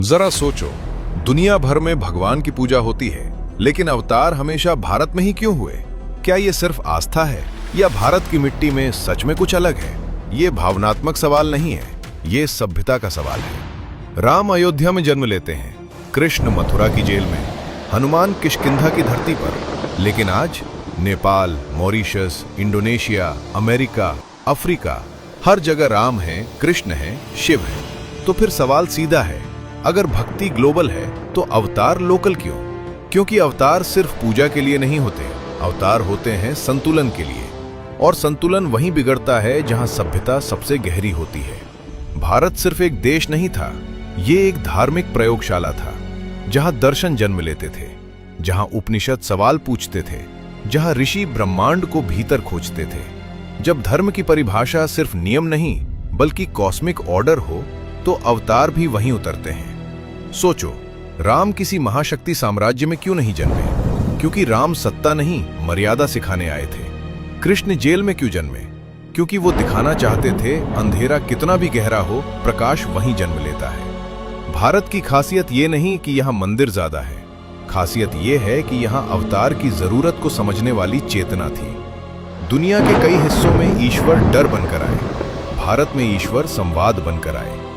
जरा सोचो, दुनिया भर में भगवान की पूजा होती है, लेकिन अवतार हमेशा भारत में ही क्यों हुए? क्या ये सिर्फ आस्था है या भारत की मिट्टी में सच में कुछ अलग है? ये भावनात्मक सवाल नहीं है, ये सभ्यता का सवाल है। राम अयोध्या में जन्म लेते हैं, कृष्ण मथुरा की जेल में, हनुमान किष्किंधा की धरती पर, लेकिन आज Nepal, Mauritius, Indonesia, America, Africa, हर जगह राम है, कृष्ण है, शिव है। तो फिर सवाल सीधा है, अगर भक्ति ग्लोबल है तो अवतार लोकल क्यों? क्योंकि अवतार सिर्फ पूजा के लिए नहीं होते, अवतार होते हैं संतुलन के लिए, और संतुलन वहीं बिगड़ता है जहां सभ्यता सबसे गहरी होती है। भारत सिर्फ एक देश नहीं था, ये एक धार्मिक प्रयोगशाला था, जहां दर्शन जन्म लेते थे, जहां उपनिषद सवाल पूछते थे, जहां ऋषि ब्रह्मांड को भीतर खोजते थे। जब धर्म की परिभाषा सिर्फ नियम नहीं बल्कि कॉस्मिक ऑर्डर हो, तो अवतार भी वहीं उतरते हैं। सोचो, राम किसी महाशक्ति साम्राज्य में क्यों नहीं जन्मे? क्योंकि राम सत्ता नहीं, मर्यादा सिखाने आए थे। कृष्ण जेल में क्यों जन्मे? क्योंकि वो दिखाना चाहते थे अंधेरा कितना भी गहरा हो, प्रकाश वहीं जन्म लेता है। भारत की खासियत ये नहीं कि यहाँ मंदिर ज्यादा है, खासियत ये है कि यहाँ अवतार की जरूरत को समझने वाली चेतना थी। दुनिया के कई हिस्सों में ईश्वर डर बनकर आए, भारत में ईश्वर संवाद बनकर आए।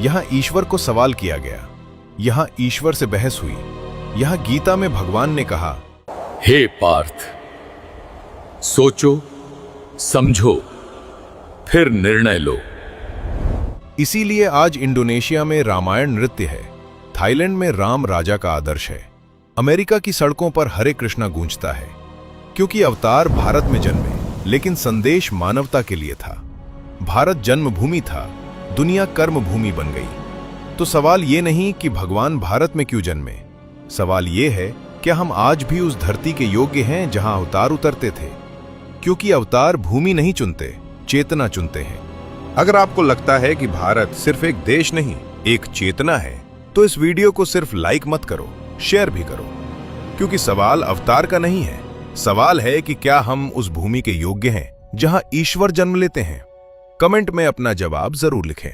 यहाँ ईश्वर को सवाल किया गया, यहाँ ईश्वर से बहस हुई, यहाँ गीता में भगवान ने कहा, हे पार्थ, सोचो, समझो, फिर निर्णय लो। इसीलिए आज इंडोनेशिया में रामायण नृत्य है, थाईलैंड में राम राजा का आदर्श है, अमेरिका की सड़कों पर हरे कृष्णा गूंजता है। क्योंकि अवतार भारत में जन्मे, लेकिन संदेश मानवता के लिए था। भारत जन्मभूमि था, दुनिया कर्मभूमि बन गई। तो सवाल ये नहीं कि भगवान भारत में क्यों जन्मे, सवाल ये है क्या हम आज भी उस धरती के योग्य हैं जहां अवतार उतरते थे? क्योंकि अवतार भूमि नहीं चुनते, चेतना चुनते हैं। अगर आपको लगता है कि भारत सिर्फ एक देश नहीं, एक चेतना है, तो इस वीडियो को सिर्फ लाइक मत करो, शेयर भी करो। क्योंकि सवाल अवतार का नहीं है, सवाल है कि क्या हम उस भूमि के योग्य हैं जहां ईश्वर जन्म लेते हैं। कमेंट में अपना जवाब जरूर लिखें।